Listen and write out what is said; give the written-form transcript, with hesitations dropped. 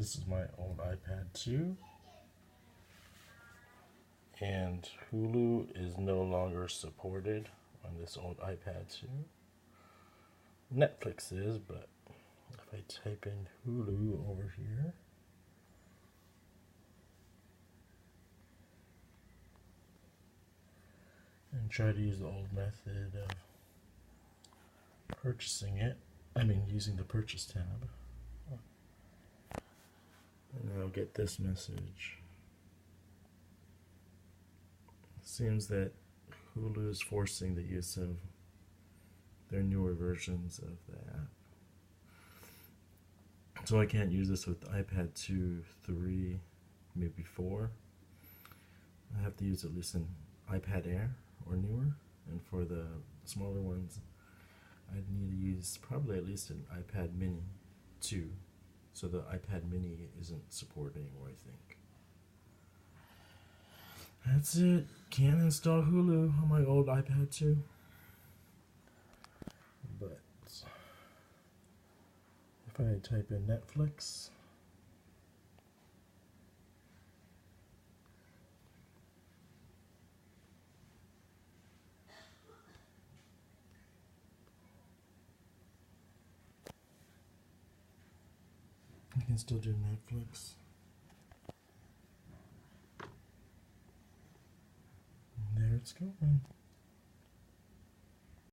This is my old iPad 2. And Hulu is no longer supported on this old iPad 2. Netflix is, but if I type in Hulu over here, and try to use the old method of purchasing it, using the purchase tab, and I'll get this message. It seems that Hulu is forcing the use of their newer versions of the app. So I can't use this with the iPad 2, 3, maybe 4. I have to use at least an iPad Air or newer, and for the smaller ones I'd need to use probably at least an iPad mini 2, so the iPad mini isn't supported anymore, I think. That's it. Can't install Hulu on my old iPad 2. But if I type in Netflix, I can still do Netflix. And there it's going.